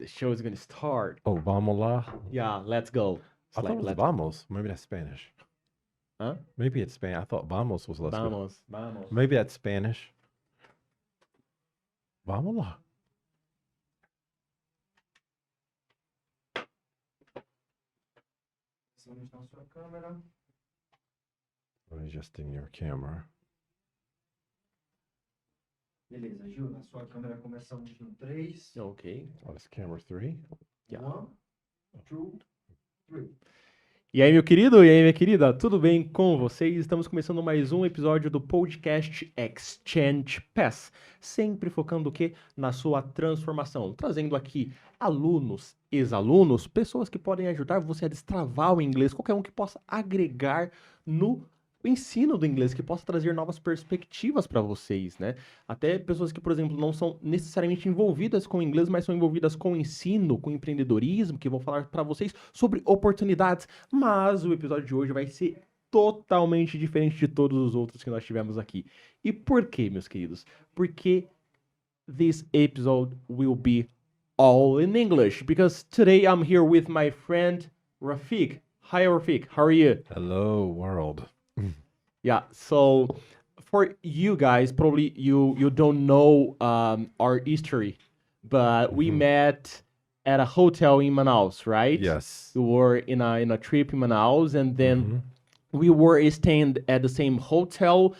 The show is gonna start. Oh, vamos lá. Yeah, let's go. I thought it was vamos. Maybe that's Spanish. Huh? Maybe it's Spanish. I thought vamos was let's go. Vamos. Maybe that's Spanish. Vamos lá. Let me just in your camera. Beleza, Gil, na sua câmera começamos no 3. Ok. Oh, that's camera 3. Yeah. 1, 2, 3. E aí, meu querido, e aí, minha querida, tudo bem com vocês? Estamos começando mais um episódio do podcast Exchange Pass, sempre focando o quê? Na sua transformação, trazendo aqui alunos, ex-alunos, pessoas que podem ajudar você a destravar o inglês, qualquer um que possa agregar no ensino do inglês, que possa trazer novas perspectivas para vocês, né? Até pessoas que, por exemplo, não são necessariamente envolvidas com o inglês, mas são envolvidas com o ensino, com o empreendedorismo, que vão falar para vocês sobre oportunidades. Mas o episódio de hoje vai ser totalmente diferente de todos os outros que nós tivemos aqui. E por quê, meus queridos? Porque this episode will be all in English, because today I'm here with my friend Rafiq. Hi, Rafiq. How are you? Hello, world. Yeah, so for you guys, probably you don't know our history, but we met at a hotel in Manaus, right? Yes. We were in a trip in Manaus, and then we were staying at the same hotel.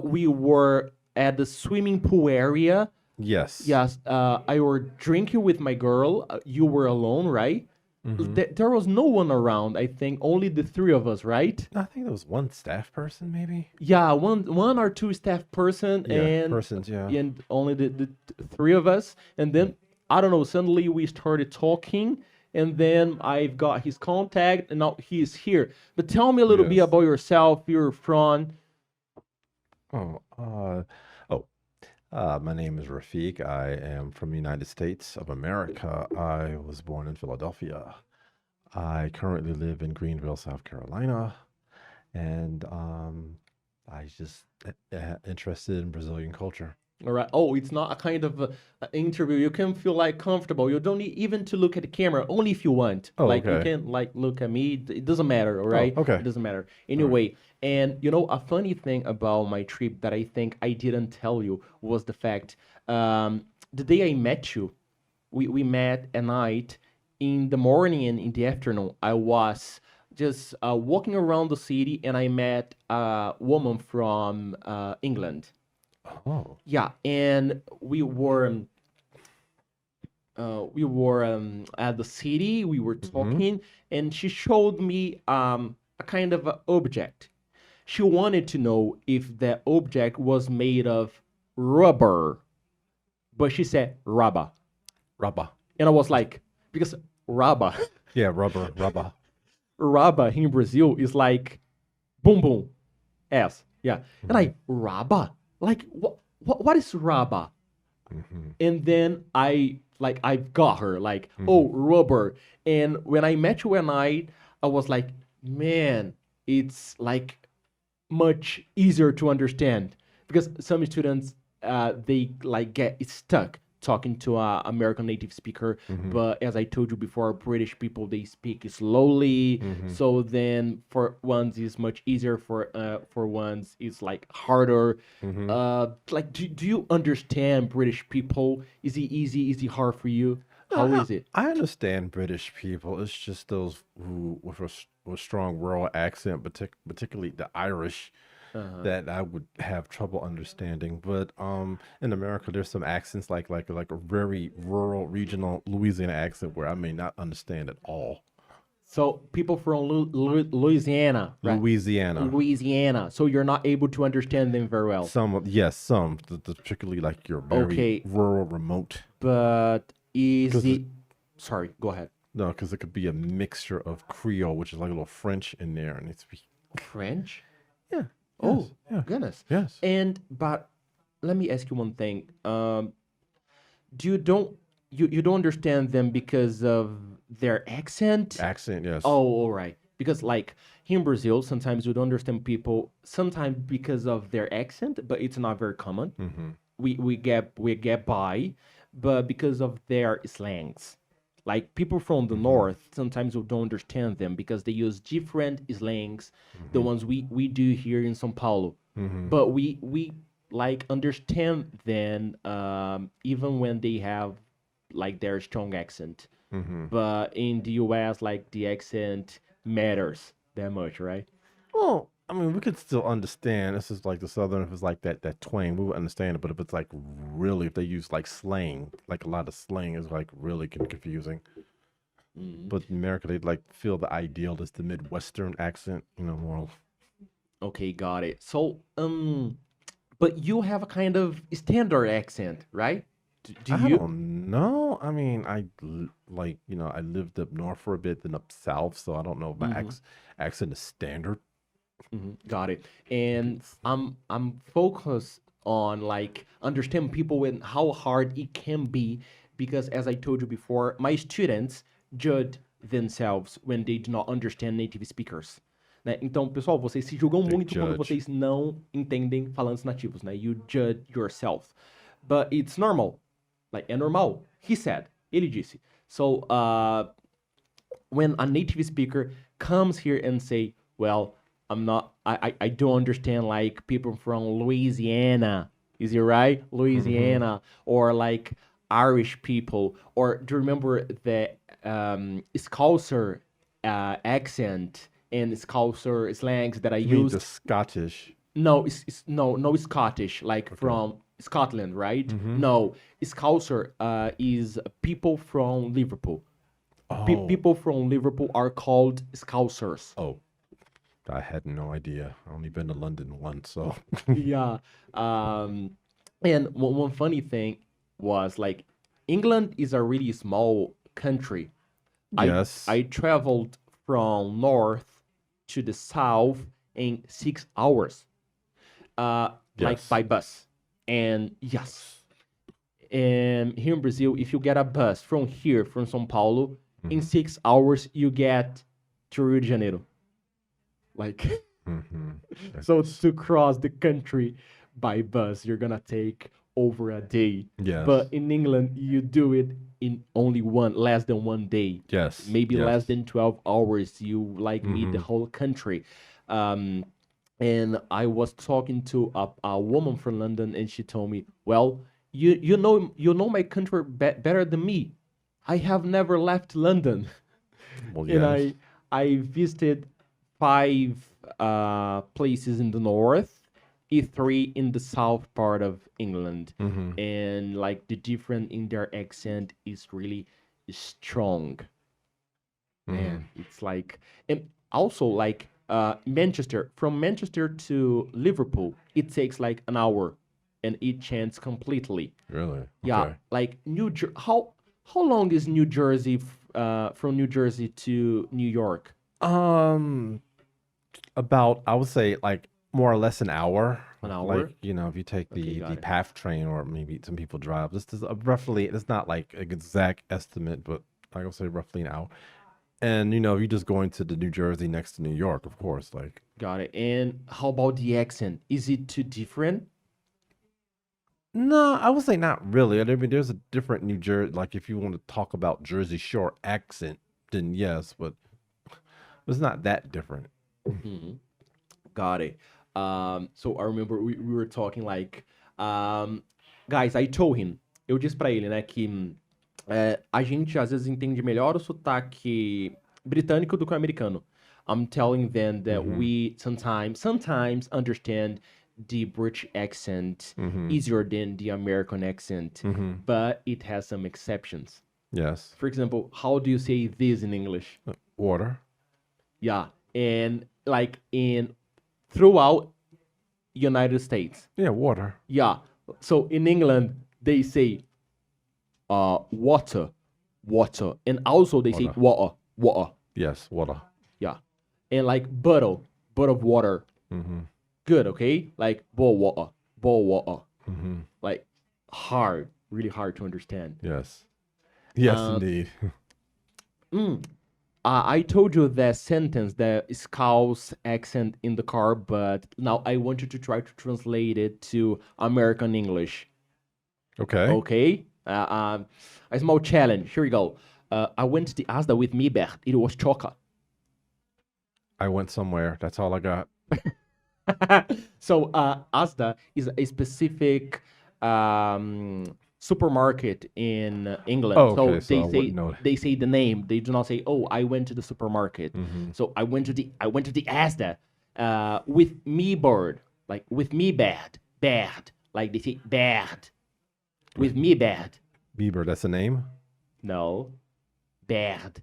We were at the swimming pool area. Yes. Yes, I were drinking with my girl. You were alone, right? There was no one around. I think only the three of us, right? I think there was one staff person, maybe. Yeah, one or two staff person and persons, yeah. and only the three of us. And then I don't know. Suddenly we started talking, and then I've got his contact, and now he's here. But tell me a little bit Yes. about yourself. You're from. My name is Rafiq. I am from the United States of America. I was born in Philadelphia. I currently live in Greenville, South Carolina, and I just interested in Brazilian culture. All right. Oh, it's not a kind of interview. You can feel like comfortable. You don't need even to look at the camera. Only if you want. Oh, like you okay. can like look at me. It doesn't matter. All right. okay. It doesn't matter. Anyway, and you know a funny thing about my trip that I think I didn't tell you was the fact the day I met you, we met at night. In the morning and in the afternoon, I was just walking around the city, and I met a woman from England. Oh. Yeah, and we were at the city. We were talking, and she showed me a kind of a object. She wanted to know if that object was made of rubber, but she said rubber, Rubber. and I was like, because rubber, Yeah, rubber. rubber in Brazil is like boom boom, ass, yeah, and I rubber. Like what is rubber? And then I got her like, oh, rubber. And when I met you at night, I was like, man, it's like much easier to understand, because some students they like get stuck talking to a American native speaker, but as I told you before, British people, they speak slowly, so then for ones is much easier, for ones is like harder. Like do you understand British people? Is it easy? Is it hard for you? How is it? I understand British people. It's just those who with a strong rural accent, particularly the Irish, that I would have trouble understanding. But in America, there's some accents like a very rural, regional Louisiana accent where I may not understand at all. So people from Louisiana, right? Louisiana. So you're not able to understand them very well. Some, particularly like your very rural, remote. But is it? Sorry, go ahead. No, because it could be a mixture of Creole, which is like a little French in there, and it's French? yeah. Oh, Yes, yeah. goodness. Yes. But let me ask you one thing. You don't understand them because of their accent? Accent, yes. Oh, all right. Because like here in Brazil, sometimes you don't understand people, sometimes because of their accent, but it's not very common. We get by, but because of their slangs. Like people from the north, sometimes we don't understand them because they use different slangs, the ones we do here in São Paulo. But we like understand them even when they have like their strong accent. But in the US, like the accent matters that much, right? Well, I mean, we could still understand. This is like the Southern, if it's like that twang, we would understand it. But if it's like really, if they use like slang, like a lot of slang is like really confusing. But in America, they like feel the ideal is the Midwestern accent, more. Okay, got it. So, but you have a kind of standard accent, right? Do I you? don't know. I mean, I lived up north for a bit, then up south, so I don't know if my accent is standard. Got it. And I'm focused on like understand people and how hard it can be because as I told you before, my students judge themselves when they do not understand native speakers. Né? Então, pessoal, vocês se julgam muito quando judge. vocês não entendem falantes nativos, né? You judge yourself. But it's normal. Like, é normal. He said. Ele disse. So, when a native speaker comes here and say, well, I don't understand like people from Louisiana. Is it right? Louisiana or like Irish people or do you remember the Scouser accent and Scouser slangs that I You mean used? the Scottish? No, no Scottish like from Scotland, right? No, Scouser is people from Liverpool. People from Liverpool are called Scousers. Oh, I had no idea. I only been to London once, so. Yeah. And one funny thing was like England is a really small country. Yes. I traveled from north to the south in 6 hours. Like Yes. by bus. And yes. And here in Brazil, if you get a bus from here, from São Paulo, in 6 hours you get to Rio de Janeiro. Like so to cross the country by bus, you're gonna take over a day. Yes. But in England, you do it in only less than 1 day. Yes. Maybe yes. less than 12 hours. You like meet the whole country. And I was talking to a woman from London, and she told me, "Well, you know my country better than me. I have never left London, Well, and yes. I visited 5 places in the north, 3 in the south part of England, and like the difference in their accent is really strong. Man, it's like, and also like Manchester, from Manchester to Liverpool, it takes like an hour, and it changes completely. Really? Yeah, Okay. like how long is New Jersey from New Jersey to New York? About, I would say, like more or less an hour. An hour? Like, if you take Okay, got the it. PATH train, or maybe some people drive. This is roughly, it's not like an exact estimate, but I would say roughly an hour. And, you just going to the New Jersey next to New York, of course. Like, Got it. And how about the accent? Is it too different? no, I would say not really. I mean, there's a different New Jersey, like if you want to talk about Jersey Shore accent, then yes, but it's not that different. Got it. So I remember we were talking like, guys, I told him, eu disse pra ele, né, que a gente às vezes entende melhor o sotaque britânico do que o americano. I'm telling them that we sometimes understand the British accent easier than the American accent, but it has some exceptions. Yes. For example, how do you say this in English? Water. Yeah, and like throughout United States. Yeah, water. Yeah. So in England they say water, and also they say water. Yes, water. Yeah. And like bottle of water. Good, okay? Like bowl water. Like hard, really hard to understand. Yes. Yes, indeed. I told you that sentence, the Scouse accent in the car, but now I want you to try to translate it to American English. Okay. Okay? A small challenge. Here we go. I went to the Asda with me, Bert. It was chocolate. I went somewhere. That's all I got. So Asda is a specific supermarket in England. Oh, so okay, so I wouldn't know. they say the name. They do not say, "Oh, I went to the supermarket." So I went to the Asda with me, bird, like with me, bad, like they say bad, with me, bad. Bieber, that's a name? No, bad.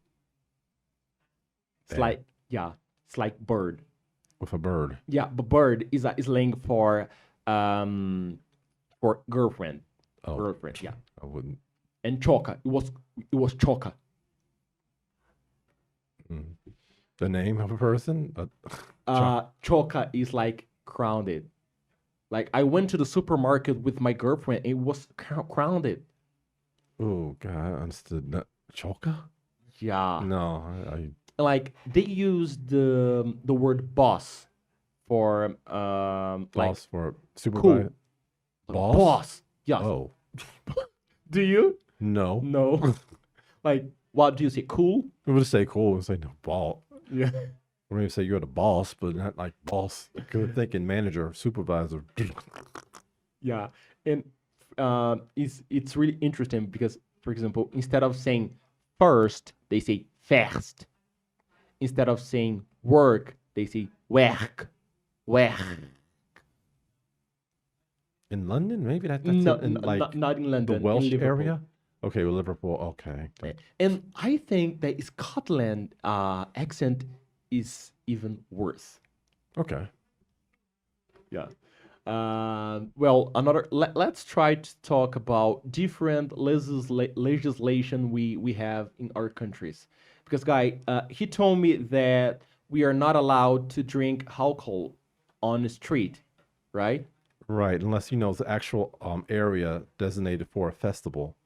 It's Bad. like it's like bird. With a bird. Yeah, but bird is slang for girlfriend. Oh, Girlfriend, yeah. I wouldn't. And choca. It was choca. The name of a person? Choca is like grounded. Like I went to the supermarket with my girlfriend. It was grounded. Oh, God, I understood. Choka? Yeah. No, I Like they use the word boss for boss like for supervisor. Boss? boss. Yes. Oh, Do you? no. No. Like what do you say? Cool? I would say cool and say no ball. Yeah. I mean, say you're the boss, but not like boss. Because I'm thinking manager, supervisor. Yeah, and it's really interesting because, for example, instead of saying first, they say first. Instead of saying work, they say work. In London, maybe that's No, it. In, like not in London. the in Welsh Liverpool. area. Okay, well, Liverpool. Okay. And I think that Scotland accent is even worse. Okay. Yeah. Well, let's try to talk about different legislation we have in our countries. Because, guy, he told me that we are not allowed to drink alcohol on the street, right? Right, unless it's the actual area designated for a festival.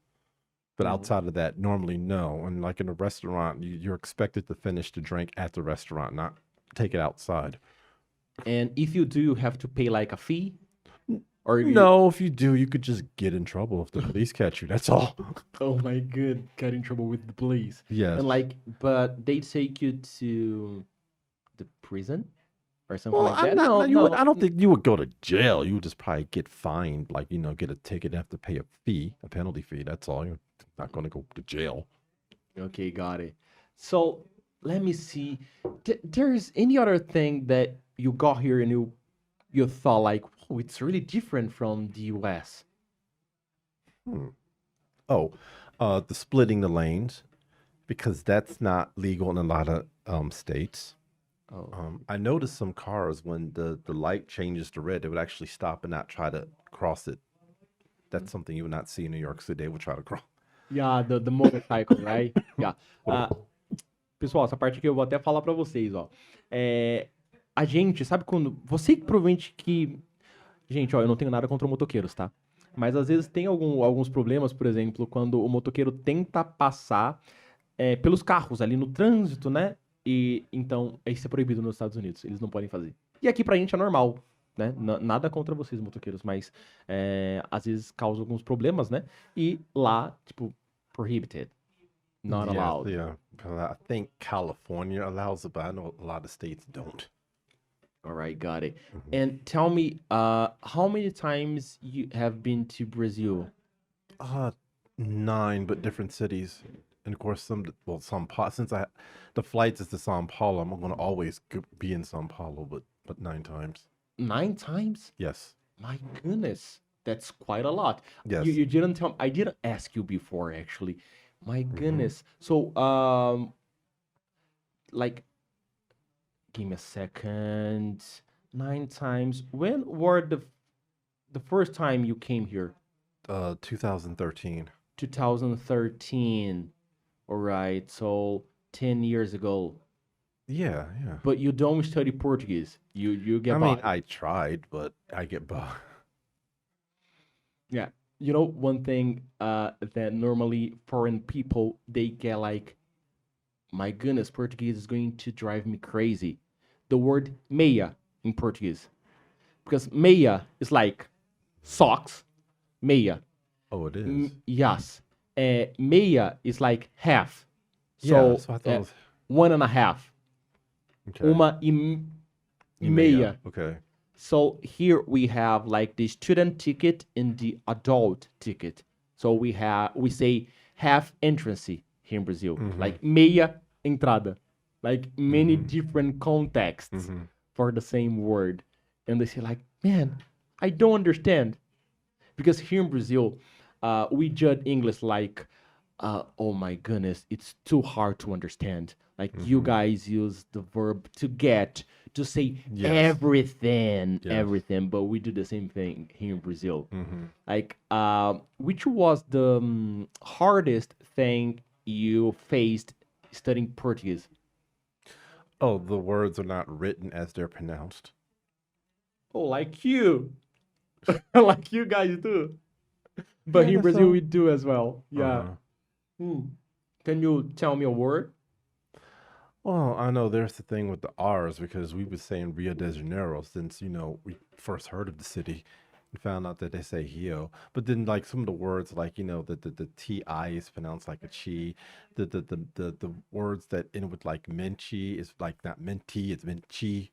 But outside of that, normally no. And like in a restaurant, you're expected to finish the drink at the restaurant, not take it outside. And if you do, you have to pay like a fee? Or No, if you do, you could just get in trouble if the police catch you. That's all. Oh my god, got in trouble with the police. Yes. And but they take you to the prison or something Well, like that. I don't think you would go to jail. You would just probably get fined, like, get a ticket and have to pay a penalty fee. That's all. You're not going to go to jail. Okay, got it. So let me see. There's any other thing that you got here and you thought like, oh, it's really different from the US. Oh, the splitting the lanes, because that's not legal in a lot of states. Oh. I noticed some cars when the light changes to red, they would actually stop and not try to cross it. That's something you would not see in New York City. They would try to cross. Yeah, the motorcycle, right? Yeah. Pessoal, essa parte aqui eu vou até falar pra vocês, ó. A gente, sabe quando... Você que provavelmente que... Gente, ó, eu não tenho nada contra motoqueiros, tá? Mas às vezes tem alguns problemas, por exemplo, quando o motoqueiro tenta passar pelos carros ali no trânsito, né? E então, isso é proibido nos Estados Unidos. Eles não podem fazer. E aqui pra gente é normal, né? Nada contra vocês, motoqueiros, mas às vezes causa alguns problemas, né? E lá, tipo, prohibited. Not allowed. Yeah. I think California allows it, but I know a lot of states don't. All right, got it. And tell me, how many times you have been to Brazil? 9, but different cities. And of course, since the flights is to Sao Paulo, I'm going to always be in Sao Paulo, but 9 times. 9 times? Yes. My goodness, that's quite a lot. Yes. You didn't tell me. I didn't ask you before, actually. My goodness. So, like, give me a second. 9 times. When were the first time you came here? 2013. 2013. All right, so 10 years ago. Yeah. But you don't study Portuguese. You get by. I mean, I tried, but I get by. Yeah. You know, one thing that normally foreign people, they get like, my goodness, Portuguese is going to drive me crazy. The word meia in Portuguese. Because meia is like socks. Meia. Oh, it is? Yes. Meia is like half. So, so I thought it was, 1.5. okay. Uma e meia. Okay. So here we have like the student ticket and the adult ticket. So we say half entrance here in Brazil, like meia entrada, like many different contexts for the same word. And they say like, man, I don't understand. Because here in Brazil, we judge English like, oh my goodness, it's too hard to understand. Like you guys use the verb to get, to say everything, but we do the same thing here in Brazil. Like, which was the hardest thing you faced studying Portuguese? Oh, the words are not written as they're pronounced. Oh, like you. Like you guys do. But Yeah, here in that's Brazil, so. we do as well. Yeah. Uh-huh. Can you tell me a word? Well, I know there's the thing with the R's because we were saying Rio de Janeiro since, we first heard of the city and found out that they say Rio. But then like some of the words like, the TI is pronounced like a chi. The words that end with like menchi is like not menti, it's menchi.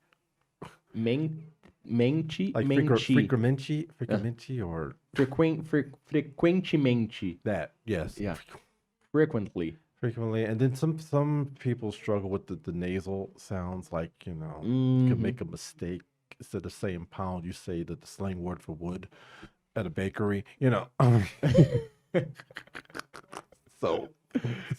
Menchi? Like Menchi. frequency or Frequentemente. that. Yes. Yeah. Frequently. Frequently, and then some people struggle with the nasal sounds, like you could make a mistake instead of saying pound, you say the slang word for wood at a bakery, So,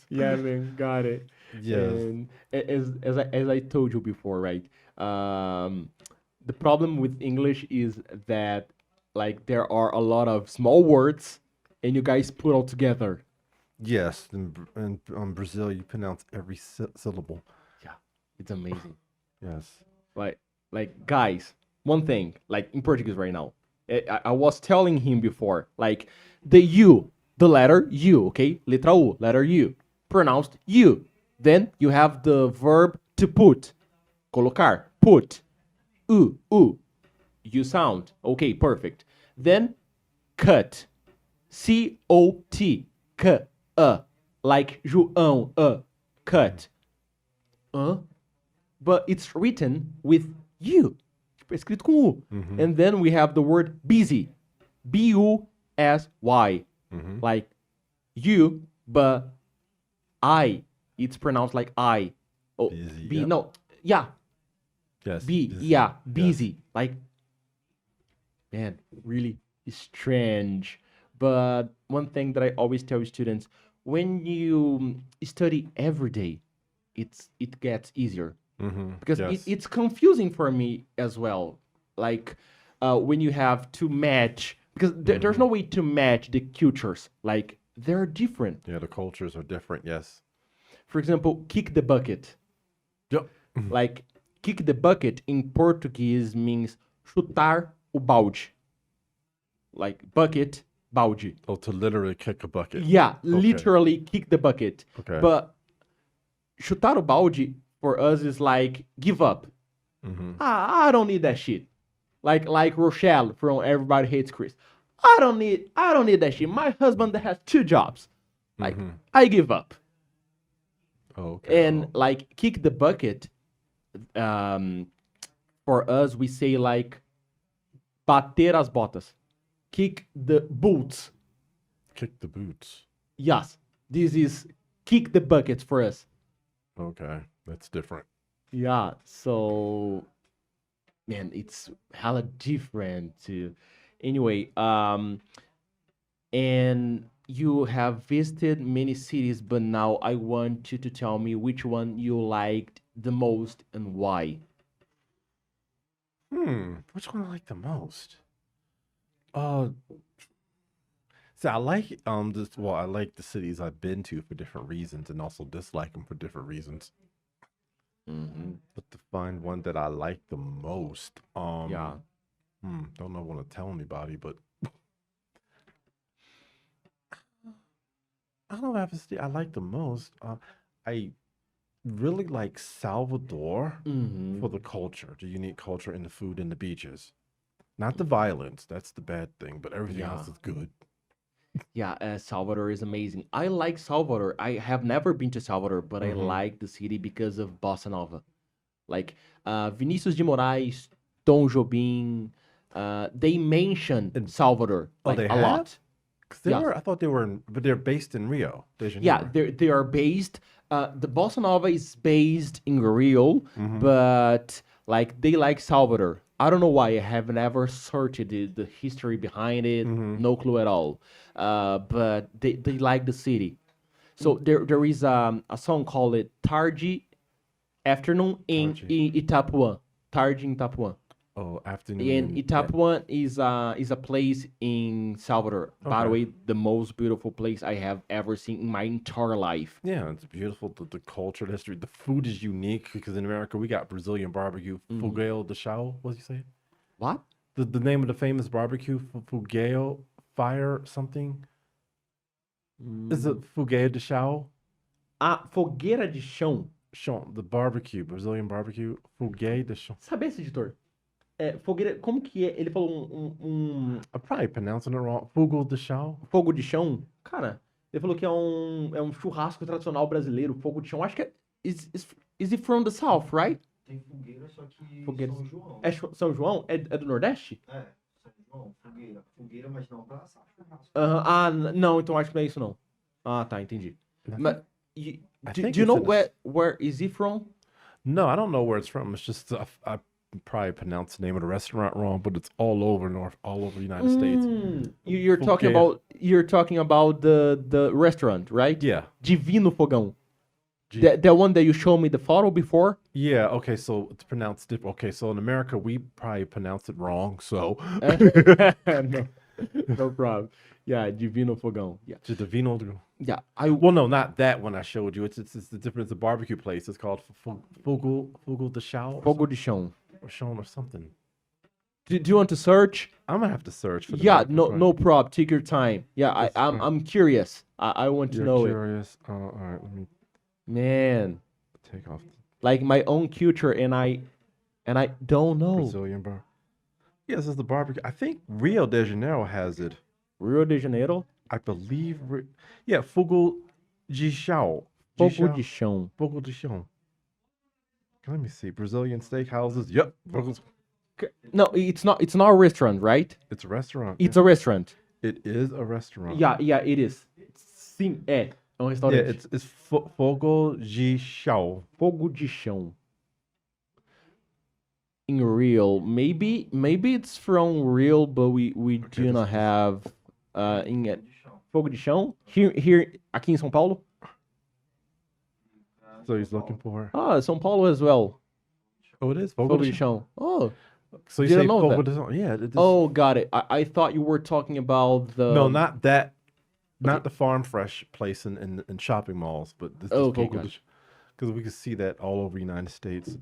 Yeah, man, got it. yes, And as I told you before, right? The problem with English is that like there are a lot of small words, and you guys put all together. yes, and Brazil, you pronounce every syllable. Yeah, it's amazing. Yes. Like guys, one thing, like in Portuguese right now, I was telling him before, like the U, the letter U, okay, letra U, letter U, pronounced U. Then you have the verb to put, colocar, put, u, you sound, okay, perfect. Then cut, C-O-T, like João, cut. But it's written with U. Escrito com U. And then we have the word busy. B-U-S-Y. Like you, but I. It's pronounced like I. Oh, Busy, B, yep. no. Yeah. Yes. Busy. Like, man, really strange. But one thing that I always tell students, when you study every day, it gets easier. Because Yes. it's confusing for me as well. Like when you have to match, because there's no way to match the cultures. Like they're different. Yeah, the cultures are different. Yes. For example, kick the bucket. Yep. Like kick the bucket in Portuguese means chutar o balde. Like bucket, balde. Oh, to literally kick a bucket. Yeah, literally kick the bucket. Okay. But chutar o balde for us is like give up. I don't need that shit. Like Rochelle from Everybody Hates Chris. I don't need that shit. My husband has 2 jobs. Like I give up. Oh, okay. And like kick the bucket, for us we say like bater as botas. Kick the boots. Kick the boots. Yes. This is kick the buckets for us. Okay, that's different. Yeah, so man, it's hella different to anyway, and you have visited many cities, but now I want you to tell me which one you liked the most and why. Which one I like the most? See, I like I like the cities I've been to for different reasons, and also dislike them for different reasons. But to find one that I like the most, Yeah. don't know if I want to tell anybody, but I don't know if I have a city I like the most. I really like Salvador for the culture, the unique culture and the food and the beaches. Not the violence, that's the bad thing, but everything Yeah. else is good. Yeah, Salvador is amazing. I like Salvador. I have never been to Salvador, but I like the city because of Bossa Nova. Like Vinícius de Moraes, Tom Jobim, they mention Salvador Oh, like they a have? lot. 'Cause they Yeah. were, I thought they were, but they're based in Rio de Yeah, Janeiro. they are based. The Bossa Nova is based in Rio, but like they like Salvador. I don't know why. I have never searched the history behind it. No clue at all. But they like the city. So there is a song called it Tarde Afternoon in Itapuã. Tarde in Itapuã. Oh, afternoon. And Itapuã is a place in Salvador. By the way, the most beautiful place I have ever seen in my entire life. Yeah, it's beautiful. The culture, the history, the food is unique because in America we got Brazilian barbecue, fogueiro de chão. What did you say? What? The name of the famous barbecue, fogueiro fire something. Is it fogueiro de chão? Fogueira de chão. Chão, the barbecue, Brazilian barbecue, fogueiro de chão. Sabe esse editor? Fogueira, como que é? Ele falou um I'm probably pronouncing it wrong. Fogo de chão. fogo de chão. Cara, ele falou que é um churrasco tradicional brasileiro, fogo de chão. Acho que é. Is it from the south, right? Tem fogueira, só que Fogueira. São João. É São João? É do Nordeste? São João, fogueira. Fogueira, mas não pra assar churrasco. Não, então acho que não é isso não. Ah, tá, entendi. Mas, I do think you it's know in the- where is he from? No, I don't know where it's from. It's just I probably pronounced the name of the restaurant wrong, but it's all over the United States. You're talking about the restaurant, right? Yeah. Divino Fogão. The one that you showed me the photo before? Yeah, okay, so it's pronounced different. Okay, so in America, we probably pronounced it wrong, so... No problem. Yeah, Divino Fogão. Yeah. Just the vino... Yeah, Well, no, not that one I showed you. It's the difference. It's a barbecue place. It's called Fogo de Chão. Fogo de chão. Or Chão or something. Do you want to search? I'm going to have to search for the Yeah, American no problem. Take your time. Yeah, I'm curious. I want to You're know it. curious? All right, let me Man, take off the like my own culture, and I don't know. Brazilian bar. Yeah, this is the barbecue. I think Rio de Janeiro has it. Rio de Janeiro. I believe. Yeah, Fogo de Chão. Fogo de chão. Fogo de Chão. Let me see. Brazilian steakhouses. Yep. No, it's not. It's not a restaurant, right? It's a restaurant. It's a restaurant. It is a restaurant. Yeah, it is. Sim, é um Yeah, restaurante. it's Fogo de Chão. Fogo de chão. In Rio, maybe it's from Rio, but we do not have in it. Fogo de chão here aqui em São Paulo. So he's looking for. São Paulo as well. Oh, it is Fogo de chão. Oh, So you Didn't say know Fogo that. de Chão? Yeah. It is. oh, got it. I thought you were talking about the. No, not that. Not the farm fresh place in shopping malls, but this is Okay, Fogo de gotcha. because we can see that all over the United States,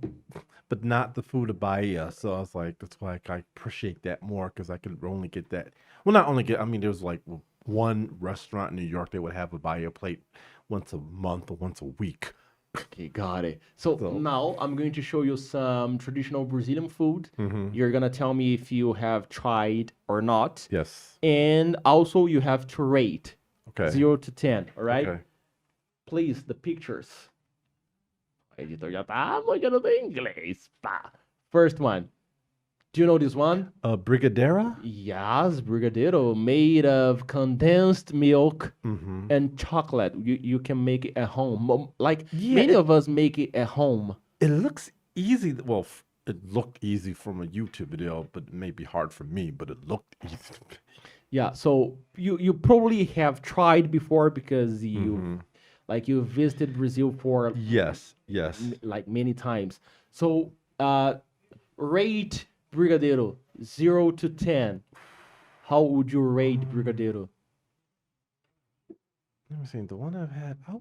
but not the food of Bahia. So I was like, that's why I appreciate that more because I could only get that. Well, not only get. I mean, there's like one restaurant in New York that would have a Bahia plate once a month or once a week. Okay, got it. So now I'm going to show you some traditional Brazilian food. Mm-hmm. You're gonna tell me if you have tried or not, Yes. and also you have to rate Okay. 0 to 10. All right. Okay. Please, the pictures. O editor já tá manjando do inglês. Pá. First one. Do you know this one? Brigadeira. Yes, brigadeiro, made of condensed milk Mm-hmm. and chocolate. You can make it at home. Like Yeah, many of us make it at home. It looks easy. Well, it looked easy from a YouTube video, but it may be hard for me. But it looked easy. Yeah, so you probably have tried before because you you visited Brazil for Yes. Yes. like many times. So rate brigadeiro 0 to 10. How would you rate brigadeiro? Let me see. The one I've had, I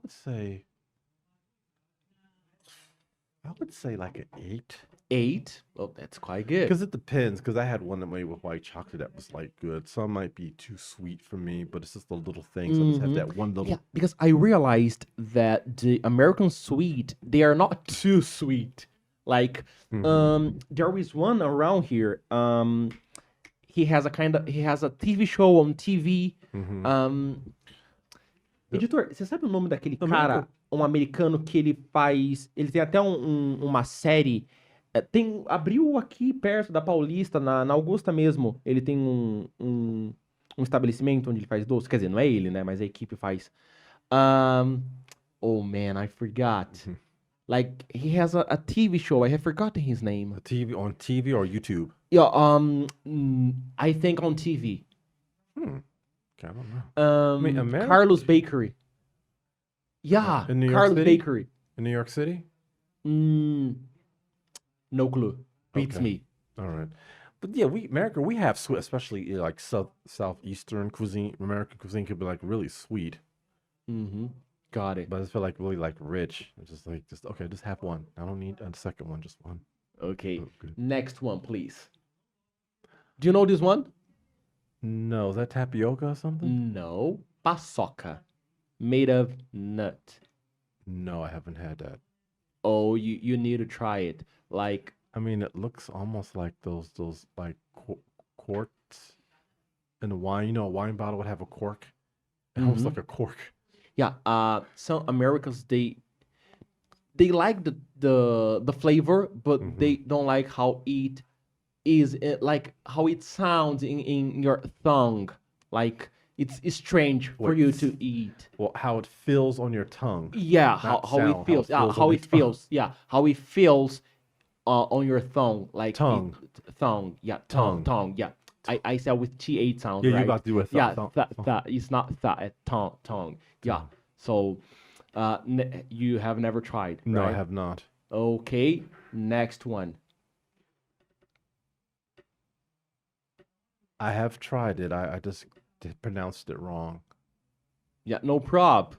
would say like an 8. 8? Oh, that's quite good. Because it depends. Because I had one that made with white chocolate that was like good. Some might be too sweet for me, but it's just the little things. I just have that one little. Yeah, because I realized that the American sweet, they are not too sweet. Like, there is one around here. He has a TV show on TV Editor, você sabe o nome daquele America- cara, um americano que ele faz. Ele tem até uma série. Abriu aqui perto da Paulista, na Augusta mesmo. Ele tem um estabelecimento onde ele faz doce. Quer dizer, não é ele, né? Mas a equipe faz. Um, oh man, I forgot. Like he has a TV show. I have forgotten his name. On TV or YouTube? Yeah, I think on TV. Okay, I don't know. mean, America- Carlos Bakery. Yeah, In New York Carlos City? Bakery. In New York City? No clue. Beats Okay. me. All right. But yeah, America, we have sweet, especially like southeastern cuisine. American cuisine could be like really sweet, Got it. but I feel like really like rich. It's just like okay, just have one. I don't need a second one, just one. Okay. Okay. Next one, please. Do you know this one? No, is that tapioca or something? No. Paçoca. Made of nut. No, I haven't had that. Oh, you need to try it. Like, I mean, it looks almost like those like corks in a wine. You know, a wine bottle would have a cork. Almost like a cork. yeah, some Americans they like the flavor, but they don't like how it is like how it sounds in your tongue. Like it's strange for you to eat. Well, how it feels on your tongue. Yeah, how Not sound, it feels. Yeah, on how your it feels. Yeah, how it feels on your tongue. Like Tongue. Tongue. Yeah, tongue. Yeah. I said with th sound. Yeah, right? you about to do a Yeah, thump. that it's not that tongue. Yeah. So, you have never tried. No, I right? have not. Okay, next one. I have tried it. I just pronounced it wrong. Yeah, no prob.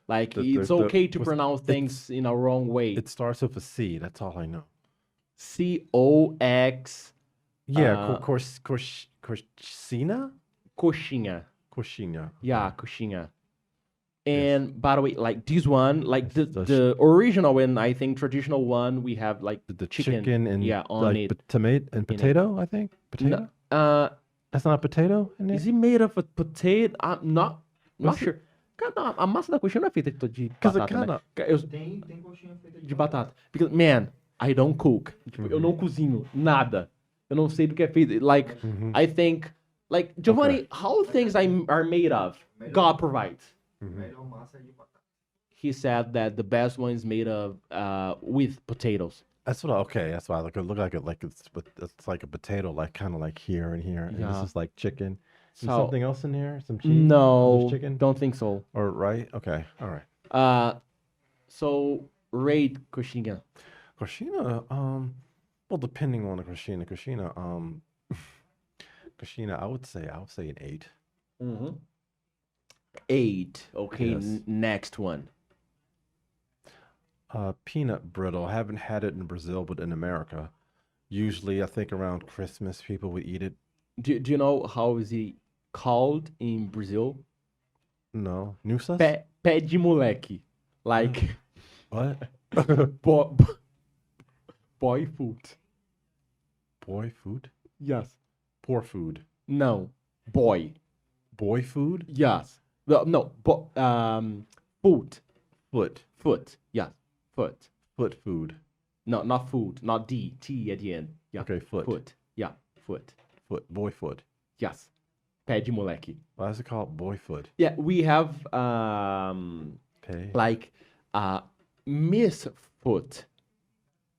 Like it's okay to was- pronounce things in a wrong way. It starts with a C. That's all I know. COX Yeah, corsina? coxinha. Coxinha. Yeah, coxinha. And by the way, like this one, like Yes, the original and I think traditional one, we have like The chicken and yeah on like it. tomato and potato, I think. Potato? No, That's not a potato in is it? it made of a potato? I'm not What's sure. Cara, a massa da coxinha não é feita de Because it batata, né? kind of Tem coxinha feita De batata. Because, man, I don't cook. Tipo, eu não cozinho nada. Eu não sei do que é feito. Like, I think, like, Giovanni, how things are made of, God provides. melhor massa é de batata. He said that the best one is made of with potatoes. That's what. Okay, that's why. Like it look like it. Like it's like a potato, like kind of like here and here, and this Yeah. is like chicken. So- And something else in here? Some cheese? No, Just chicken? don't think so. Or right? Okay, all right. So rate coxinha. Koshina, well, depending on the Koshina, Koshina, I would say an 8. 8. Okay, Yes. next one. Peanut brittle. I haven't had it in Brazil, but in America, usually I think around Christmas people would eat it. Do you know how is it called in Brazil? No, Nusas? Pé de moleque. Like What? boy food. Boy food? Yes. Poor food. No. Boy. Boy food? Yes. No. Foot. Foot. Foot. Yes. Foot. Foot food. No, not food. Not D. T at the end. Yeah. Okay, foot. Foot. Yeah. Foot. Foot. Boy foot. Yes. Pé de moleque. Why is it called boy foot? Yeah, we have Okay. like Miss Foot.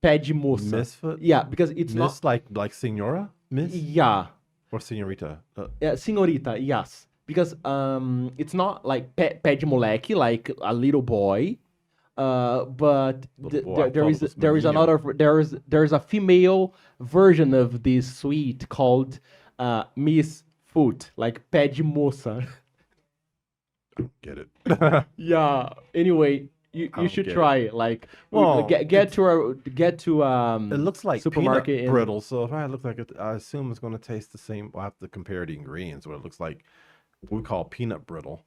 Pé de moça. Misfoot? Yeah, because it's Miss like senora? Miss? Yeah. Or senorita? Yeah, senhorita, yes. Because it's not like pé de moleque, like a little boy. But Little boy, I there thought is it was there is menino. another there's a female version of this sweet called Miss Foot, like pé de moça. Get it. Yeah. Anyway, you don't should get try it. Like Well, get to It looks like supermarket peanut and- brittle, so if I look like it, I assume it's going to taste the same. I'll have to compare the ingredients. What it looks like, we call peanut brittle,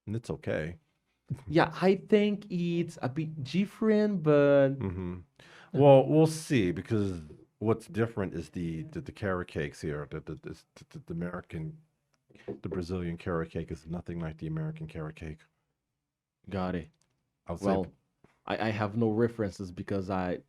and it's okay. Yeah, I think it's a bit different, but Well, we'll see because what's different is the carrot cakes here, the American the Brazilian carrot cake is nothing like the American carrot cake. Got it. I would Well, say, I have no references because I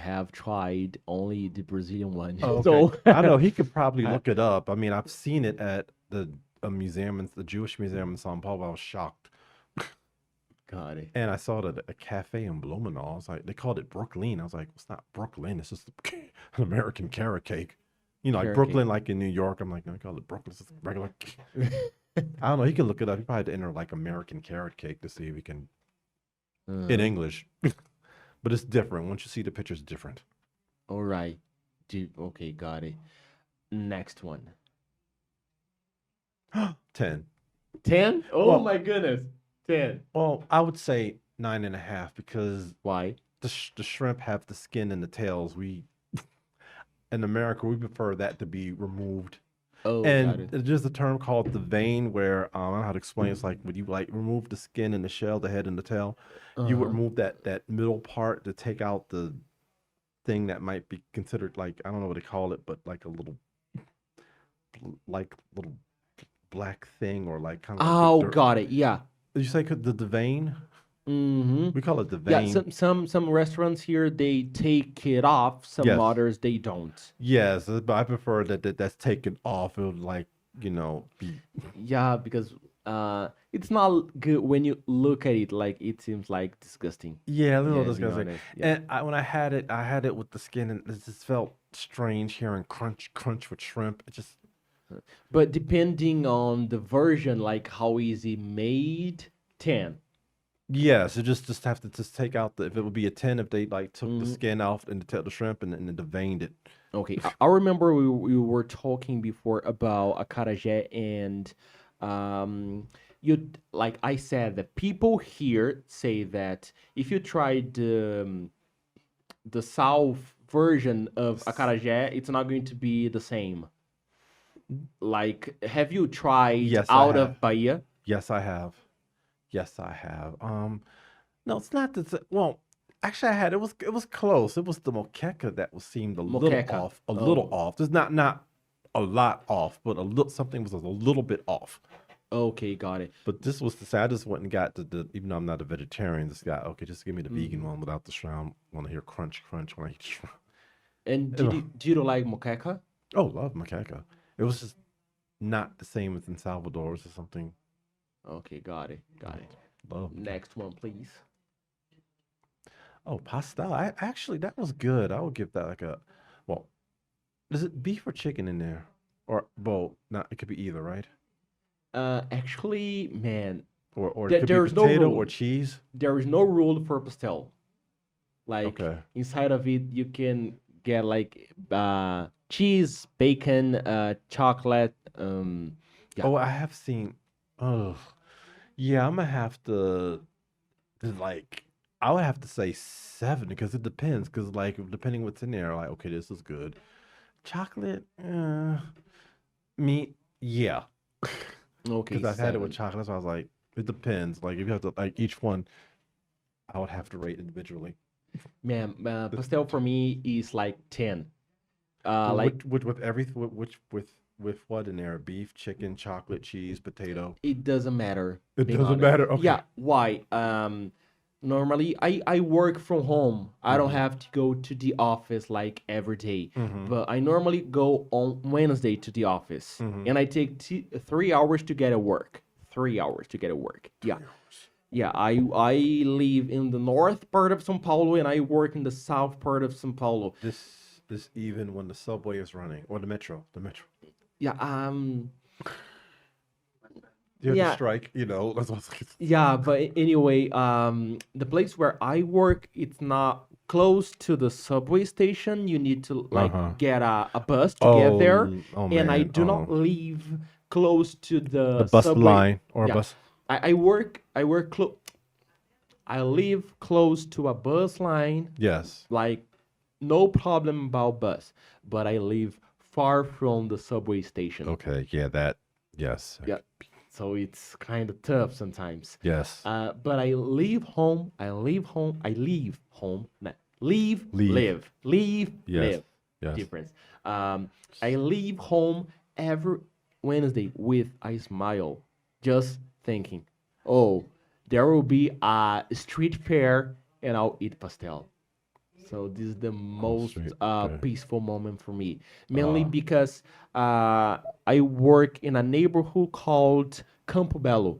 have tried only the Brazilian one. oh, okay. So I know he could probably I- look it up. I mean, I've seen it at the the Jewish museum in São Paulo. I was shocked. got it. And I saw it at a cafe in Blumenau. I was like, they called it Brooklyn. I was like, it's not Brooklyn. It's just an American carrot cake. You know, like Carrot Brooklyn, cake. like in New York. I'm like, no, I call it Brooklyn. It's just regular. I don't know. He can look it up. He probably had to enter like American carrot cake to see if he can in English. But it's different. Once you see the picture, it's different. All right. Okay, got it. Next one. 10. 10? Oh Well- my goodness. 10. Well, I would say 9.5 because Why? the shrimp have the skin and the tails. We in America we prefer that to be removed. Oh, got And it. there's a term called the vein where I don't know how to explain. It's like when you like remove the skin and the shell, the head and the tail. You would Uh-huh. remove that middle part to take out the thing that might be considered like I don't know what they call it, but like a little black thing or like kind of Oh, dirt. got it. Yeah. Did you say the vein? Mm-hmm. We call it the Yeah, vein. some restaurants here they take it off, some Yes. others they don't. Yes, but I prefer that's taken off. It would like be Yeah, because it's not good when you look at it, like it seems like disgusting. yeah, a little Yeah, to be disgusting. honest, yeah. And when I had it with the skin, and it just felt strange hearing crunch with shrimp. It just But depending on the version, like how is it made, 10. yes, it just have to just take out the if it would be a 10 if they like took the Mhm. skin off and the shrimp and then veined it. Okay, I remember we were talking before about acarajé and you like I said that people here say that if you try the South version of acarajé, it's not going to be the same. Like, have you tried Yes, I out have. of Bahia? Yes, I have. Yes, I have. No, it's not well, actually I had it was close. It was the moqueca that seemed a little Moqueca. off. A little Oh. off. There's not a lot off, but a little something was a little bit off. Okay, got it. But this was I just went and got the even though I'm not a vegetarian, this guy, okay, just give me the vegan one without the shrimp. I want to hear crunch when I eat shrimp. And Ugh. do you like moqueca? Oh, love moqueca. It was just not the same as in Salvador. It's just something Okay, got it. Got it. love. Next one, please. Oh, pastel. I actually that was good. I would give that like a well. Is it beef or chicken in there? Or both? Not it could be either, right? Actually, man, Or There- it could there's be no potato rule. or cheese. there is no rule for pastel. Like Okay. inside of it, you can get like cheese, bacon, chocolate. Yeah. Oh, I have seen. Oh, yeah. I'm gonna have to like. I would have to say 7 because it depends. Because like depending what's in there, like okay, this is good. Chocolate, meat, yeah. Okay, Because I've had it with 7. chocolate, so I was like, it depends. Like if you have to like each one, I would have to rate individually. Man, pastel for me is like 10. Well, Like with everything, with what in there? Beef, chicken, chocolate, cheese, potato. it doesn't matter. It being doesn't honest. matter. Okay. Yeah, why? Normally I work from home. I don't Mhm. have to go to the office like every day. Mhm. But I normally go on Wednesday to the office, Mhm. and I take 3 hours to get at work. 3 hours to get at work. Yeah, yeah. I live in the north part of São Paulo, and I work in the south part of São Paulo. This even when the subway is running or the metro. Yeah. You have Yeah. to strike. You know. That's what I was like, Yeah, but anyway, the place where I work, it's not close to the subway station. You need to like Uh-huh. get a bus to get there, Oh, and I man. do not live close to the the bus subway. line or a Yeah. bus. I work close. I live close to a bus line, Yes. like no problem about bus, but I live far from the subway station. Okay. Yeah. That. Yes. Yeah. So it's kind of tough sometimes. Yes. But I leave home. Leave, Leave. live, Yes. live. Yes. Difference. I leave home Wednesday with a smile, just thinking, oh, there will be a street fair and I'll eat pastel. So this is the most sweet. Okay. peaceful moment for me, mainly because I work in a neighborhood called Campo Belo.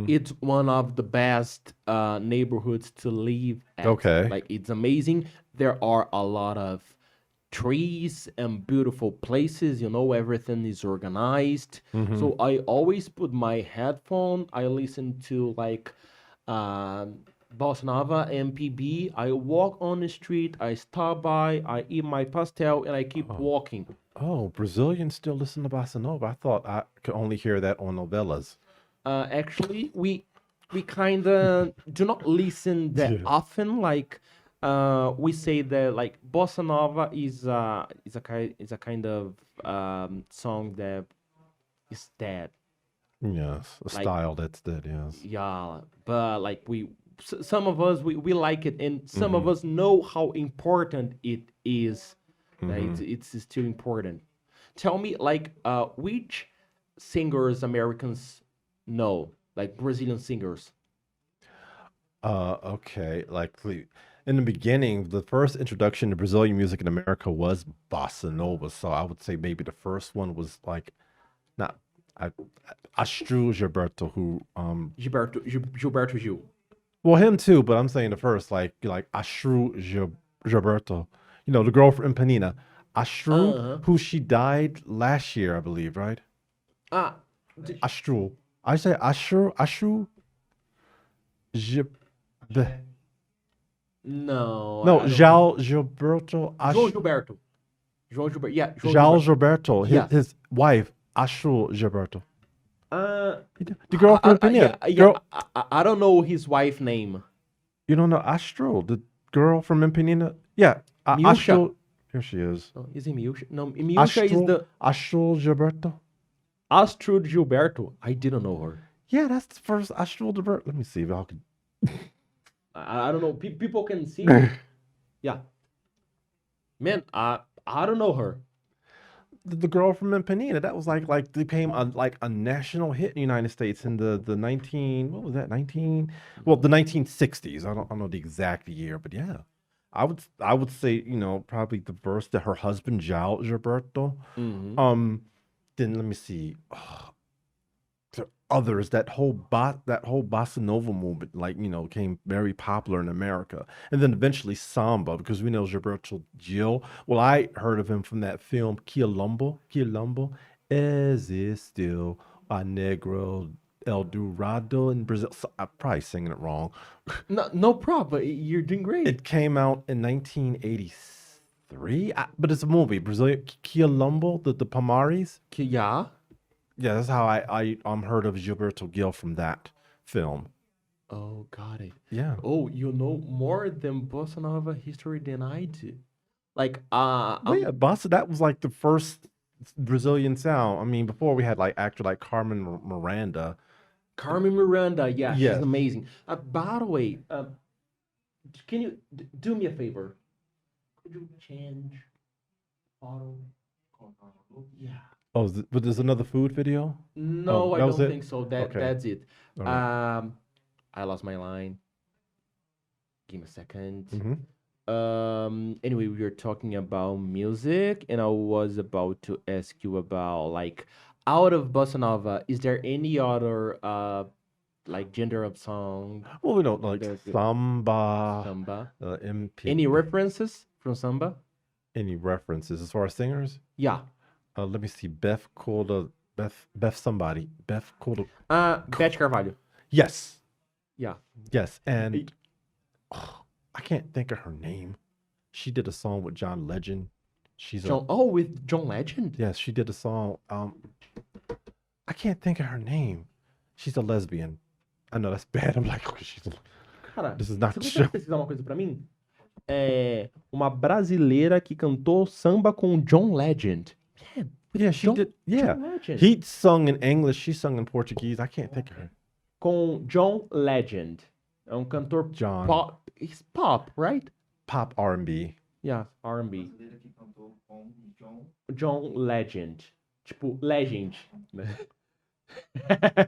It's one of the best neighborhoods to live at. Okay. Like it's amazing. There are a lot of trees and beautiful places. You know, everything is organized. So I always put my headphone. I listen to like bossa nova, MPB. I walk on the street. I stop by. I eat my pastel, and I keep walking. Oh, Brazilians still listen to bossa nova. I thought I could only hear that on novellas. Actually, we kind of do not listen that Yeah. often. Like, we say that like bossa nova is a kind of song that is dead. Yes, a Like- style that's dead. Yes. Yeah, but like some of us we like it, and some of us know how important it is. That it's still important. Tell me, like, which singers Americans know, like Brazilian singers. Okay. In the beginning, the first introduction to Brazilian music in America was bossa nova. So I would say maybe the first one was like, not I, Astro Gilberto, who Gilberto Gil. well him too, but I'm saying the first like Astro Gilberto, you know the girl from Impanina, Astro, who she died last year, I believe, right? Ah, d- Astro, I say Astro, Gil, no. no, I don't João Gilberto, João Gilberto. João Gilberto. Yeah, João Gilberto, Yeah. his wife, Astro Gilberto. Uh, The girl from yeah, Impanina. Girl, I don't know his wife name. you don't know Astro, the girl from Impanina? Yeah, Milka. Astro. Here she is. No, is it Milka? No, Milka is the Astro Gilberto. Astrid Gilberto. I didn't know her. Yeah, that's the first Astro Gilberto. Let me see if I can. I don't know. People can see. Yeah. Man, I don't know her. The girl from Impanina. That was like became a national hit in the United States in the 19 what was that 19 well the 1960s. I don't know the exact year, but yeah. I would say, you know, probably the verse that her husband João Gilberto. Then let me see. There are others, that whole bossa nova movement, like, you know, became very popular in America, and then eventually samba, because we know Gilberto Gil. Well, I heard of him from that film Quilombo. Existiu a Negro El Dorado in Brazil. So, I'm probably singing it wrong. No problem. You're doing great. It came out in 1983, but it's a movie. Brazilian Quilombo, the Palmares. Yeah. Yeah, that's how I heard of Gilberto Gil from that film. Oh, got it. Yeah. Oh, you know more than bossa nova history than I do. Like, Well, yeah, bossa, that was like the first Brazilian sound. I mean, before we had like actor like Carmen Miranda. Carmen Miranda. Yeah, Yes. she's amazing. By the way, can you do me a favor? Could you change auto? Yeah. Oh, but there's another food video? No, Oh, I that was don't it? think so. Okay. That's it. All right. I lost my line. Give me a second. Mhm. Anyway, we were talking about music, and I was about to ask you about like out of bossa nova, is there any other like gender of song, Well, we don't like The- samba, samba? MP. Any references from samba? Any references as far as singers? Yeah. Let me see. Beth somebody. Beth called. Beth Carvalho. Yes. Yeah. Yes. And I can't think of her name. She did a song with John Legend. She's a With John Legend. yes. She did a song. I can't think of her name. She's a lesbian. I know that's bad. I'm like, she's. Cara, This is not você the consegue show. pesquisar uma coisa pra mim? É uma brasileira que cantou samba com John Legend. Man, Yeah, she John- did. Yeah, John Legend. he sung in English. She sung in Portuguese. I can't think of her. Com John Legend. É um cantor John. pop. He's pop, right? Pop R&B. Yeah, R&B. Brasileira que cantou com John. John Legend. Tipo, legend, né?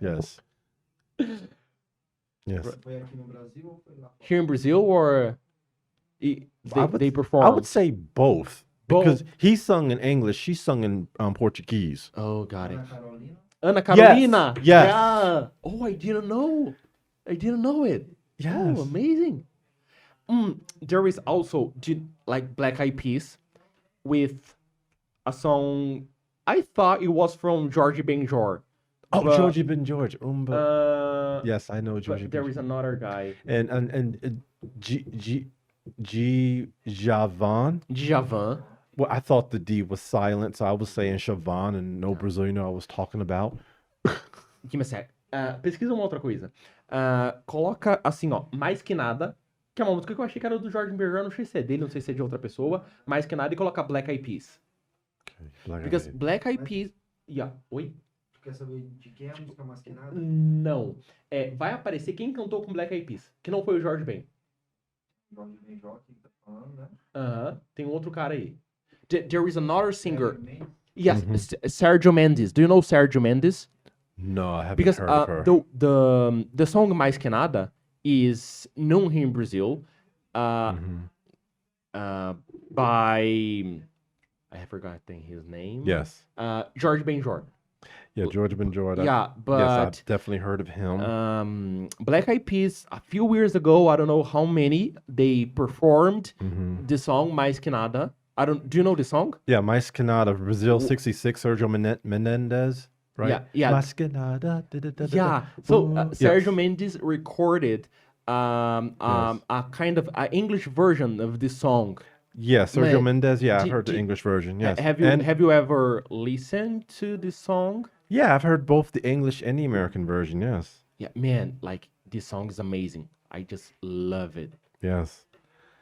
Yes. Yes. Foi aqui no Brasil ou foi lá fora? Here in Brazil or they I perform? would say both. Because he sung in English, she sung in Portuguese. Oh, got it. Ana Carolina? Ana Carolina. yes. Yeah. Oh, I didn't know. I didn't know it. Yes. Oh, amazing. There is also like Black Eyed Peas with a song. I thought it was from George Benjor. Oh, but, Georgie Ben George. Yes, I know But Georgie. there is another guy. And G Javan. Djavan. Well, I thought the D was silent, so I was saying Siobhan, and no Brazilian I was talking about. Give me a sec. Pesquisa uma outra coisa. Coloca assim, ó, Mais Que Nada, que é uma música que eu achei que era do Jorge Benjor, não sei se é dele, não sei se é de outra pessoa. Mais Que Nada e coloca Black Eyed Peas. Okay, Because Black Eyed Peas... Yeah. Oi? Tu quer saber de quem é a música mais que nada? Não. Vai aparecer quem cantou com Black Eyed Peas, que não foi o Jorge Ben. Jorge Benjor, que tá falando, né? Tem outro cara aí. There is another singer. Sérgio Mendes? Yes, Sergio Mendes. Do you know Sergio Mendes? No, I haven't Because heard of her. the song Mais Que Nada is known here in Brazil by... I have forgotten his name. Yes. Jorge Benjor. Yeah, George Ben George. Yeah, but... Yes, I've definitely heard of him. Black Eyed Peas, a few years ago, I don't know how many, they performed the song Mais Que Nada. Do you know the song? Yeah, Mais Que Nada, Brazil 66, Sergio Menendez, right? Yeah. Mais Que Nada. Yeah. So Sergio Yes. Mendes recorded a kind of an English version of this song. Yeah, Sergio Man, Mendes. Yeah, I've do- heard the do- English version. Yes. Have you ever listened to this song? Yeah, I've heard both the English and the American version. Yes. Yeah, man, like this song is amazing. I just love it. Yes.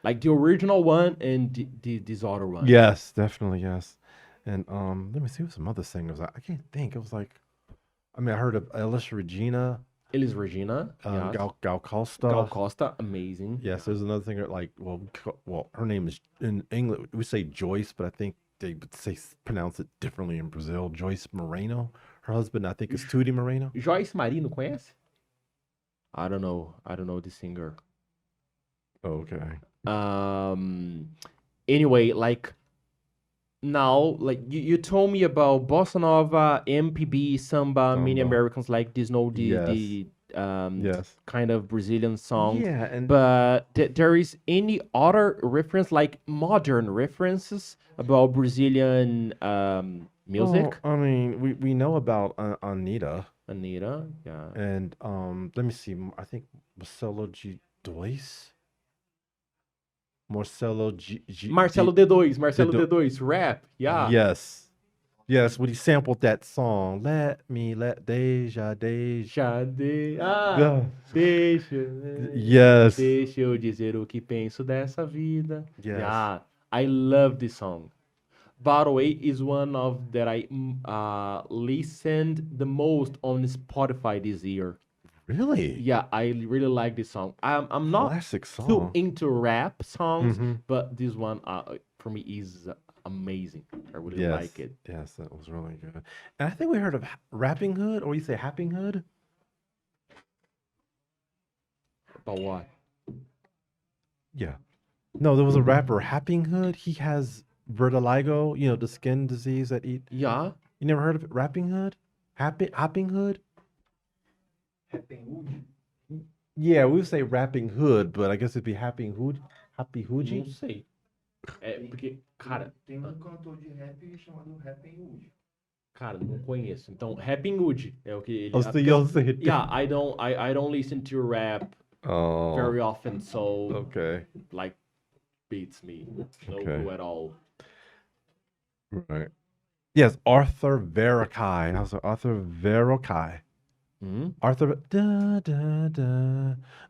Like the original one and this other one. Yes, definitely. Yes. And let me see what some other singers. I can't think. It was like, I mean, I heard of Elis Regina, Elis Regina. Yes. Gal Costa. Gal Costa, amazing. Yes, there's another singer like well, her name is in English we say Joyce, but I think they would pronounce it differently in Brazil. Joyce Moreno. Her husband, I think, is Tootie Moreno. Joyce Marino, conhece? I don't know the singer. Okay. Anyway, like now, like you told me about bossa nova, MPB, samba, many Samba. Americans like this know the Yes. kind of Brazilian song. Yeah, and But there is any other reference, like modern references about Brazilian music? I mean, we know about Anita, Anita, yeah. and let me see. I think Marcelo G2. Marcelo Marcelo D2, Marcelo D2. D2, rap, yeah. Yes, when he sampled that song, Deja. Xade, Yeah. deixa Yes. eu dizer o que penso dessa vida. Yes. Yeah, I love this song. By the way, is one of that I listened the most on Spotify this year. Really? Yeah, I really like this song. I'm not Classic too song. into rap songs, Mhm. but this one for me is amazing. I really Yes. like it. Yes, that was really good. And I think we heard of Rapping Hood, or you say Happing Hood? But what? Yeah. No, there was a rapper, Happing Hood. He has vertigo, the skin disease that eat. Yeah. You never heard of it? Rapping Hood? Hopping Hood? Rappenwood? Yeah, we would say Rapping Hood, but I guess it'd be Happy Hood. Happy Não Hoogie? sei. Porque, cara, Tem cantor de rap chamado Rappenwood. não conheço. Então, Rapping Hood é o que ele. Oh, so you'll say it. Yeah, I don't listen to rap Oh. very often, so Okay. like beats me. No Okay. clue at all. Right. Yes, Arthur Verocai. I was like, Arthur Verocai. Arthur.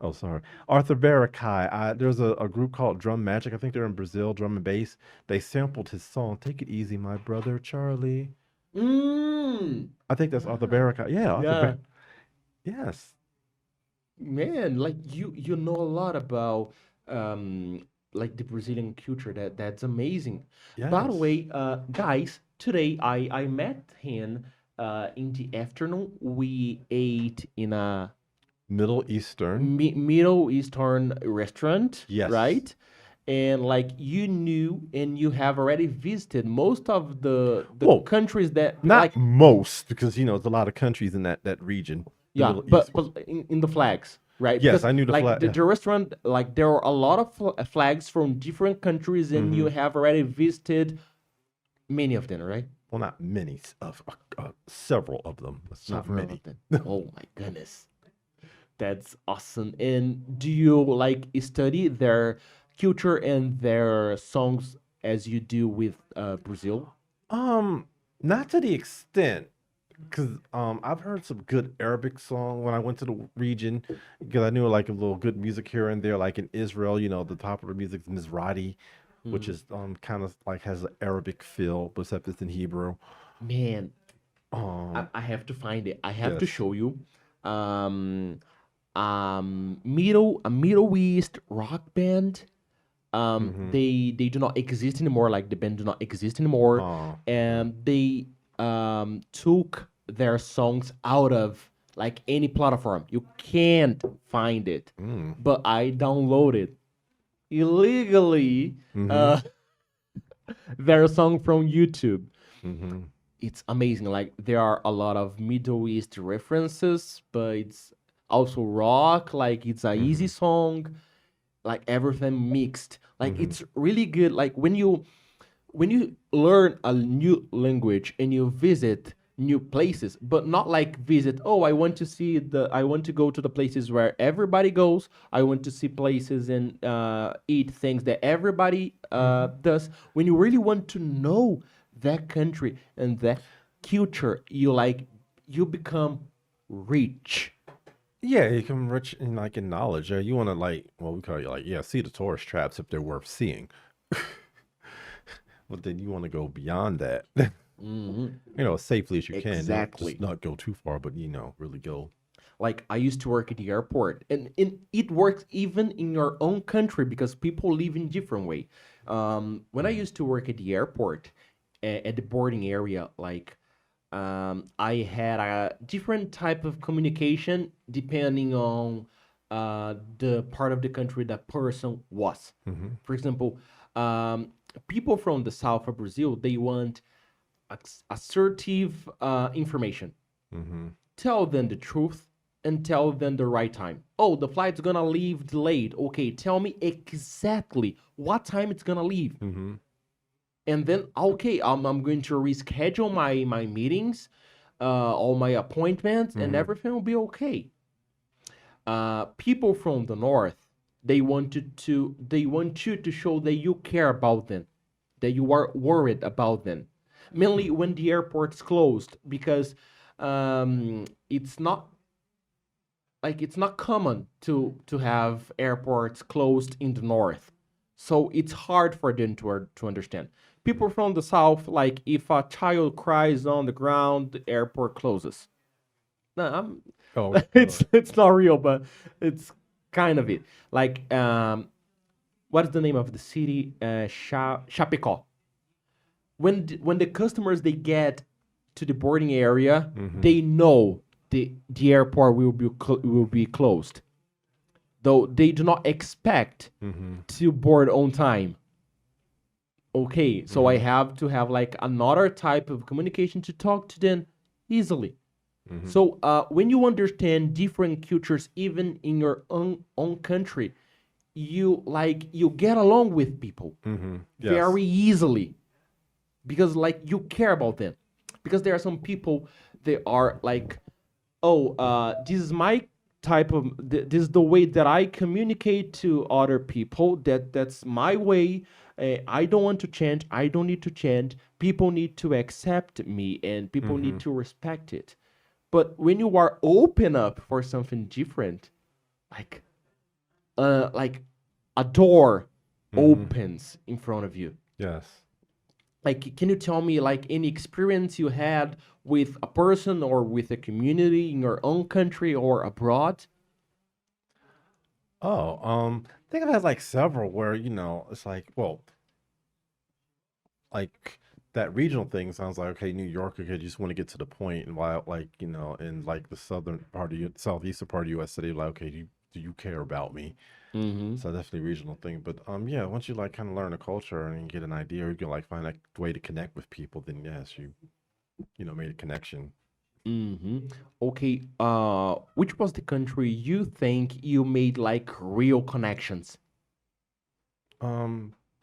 Oh, sorry. Arthur Verocai. There's a group called Drum Magic. I think they're in Brazil, drum and bass. They sampled his song, Take It Easy, My Brother Charlie. I think that's Arthur Verocai. Yeah. Arthur yes. Man, like you know a lot about like the Brazilian culture. That's amazing. Yes. By the way, guys, today I met him in the afternoon. We ate in a Middle Eastern. Middle Eastern restaurant, Yes. right? And like you knew and you have already visited most of the Well, countries that Not like most, because there's a lot of countries in that region. The yeah, Middle but East. in the flags, right? Yes, Because I knew the like flag. the restaurant, like there are a lot of flags from different countries, and you have already visited many of them, right? Well, not many, several of them. It's not Several many. of them. Oh my goodness, that's awesome. And do you like study their culture and their songs as you do with Brazil? Not to the extent, because I've heard some good Arabic song when I went to the region, because I knew like a little good music here and there, like in Israel, the popular music is Mizrahi, which is kind of like has an Arabic feel, but except it's in Hebrew. Man, Um, I have to find it. I have to yes. show you. Um, Middle East rock band. They do not exist anymore. Like the band do not exist anymore, Oh, and they took their songs out of like any platform. You can't find it. But I downloaded illegally their song from YouTube. It's amazing. Like there are a lot of Middle East references, but it's also rock. Like it's a easy song. Like everything mixed. Like it's really good. Like when you learn a new language and you visit new places, but not like visit, oh, I want to go to the places where everybody goes. I want to see places and eat things that everybody does. When you really want to know that country and that culture, you become rich. yeah, you can rich in like in knowledge. You want to we call you see the tourist traps if they're worth seeing. But then you want to go beyond that, as safely as you can. Exactly. Just not go too far, but really go. Like I used to work at the airport, and it works even in your own country because people live in different way. When I used to work at the airport, at the boarding area, like I had a different type of communication depending on the part of the country that person was. For example, people from the south of Brazil, they want assertive information. Tell them the truth and tell them the right time. Oh, the flight's gonna leave delayed. Okay, tell me exactly what time it's gonna leave. And then, okay, I'm going to reschedule my meetings, all my appointments, and everything will be okay. People from the north, they want you to show that you care about them, that you are worried about them. Mainly when the airport's closed, because it's not common to have airports closed in the north, so it's hard for them to understand. People from the south, like if a child cries on the ground, the airport closes. No, Oh, it's not real, but it's kind of it. Like what is the name of the city? Chapecó. When the customers they get to the boarding area, they know the airport will be closed, though they do not expect to board on time. Okay, so I have to have like another type of communication to talk to them easily. So when you understand different cultures, even in your own country, you get along with people Yes. very easily because like you care about them. Because there are some people they are like, oh, this is my type of this is the way that I communicate to other people. That's my way. I don't want to change. I don't need to change. People need to accept me, and people need to respect it. But when you are open up for something different, like like a door opens in front of you. Yes. Like, can you tell me like any experience you had with a person or with a community in your own country or abroad? Oh, I think I've had like several where, it's like that regional thing sounds like, okay, New York, okay, you just want to get to the point, and while like, you know, in like the southern part of southeastern part of US city, like, okay, do you care about me? Mm-hmm. So definitely regional thing. But yeah, once you like kind of learn the culture and get an idea, or you can like find a way to connect with people, then yes, you know, made a connection. Mm-hmm. Okay. Which was the country you think you made like real connections?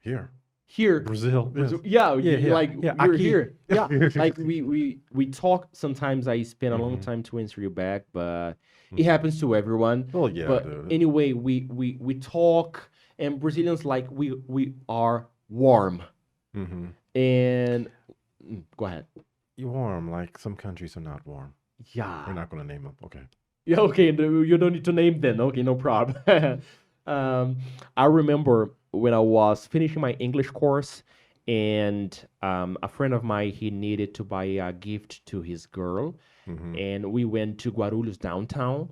Here, Here, Brazil. Yes. Brazil. Yeah, Yeah, yeah, like yeah. you're Aqui. here. Yeah, like we talk. Sometimes I spend a long Mhm. time to answer you back, but it Mhm. happens to everyone. Well, yeah, But dude. anyway, we talk, and Brazilians like we are warm. Mm-hmm. And go ahead. You warm, like some countries are not warm. Yeah. We're not going to name them. Okay. Yeah, okay, you don't need to name then. Okay, no problem. I remember when I was finishing my English course, and a friend of mine, he needed to buy a gift to his girl, Mm-hmm. and we went to Guarulhos downtown.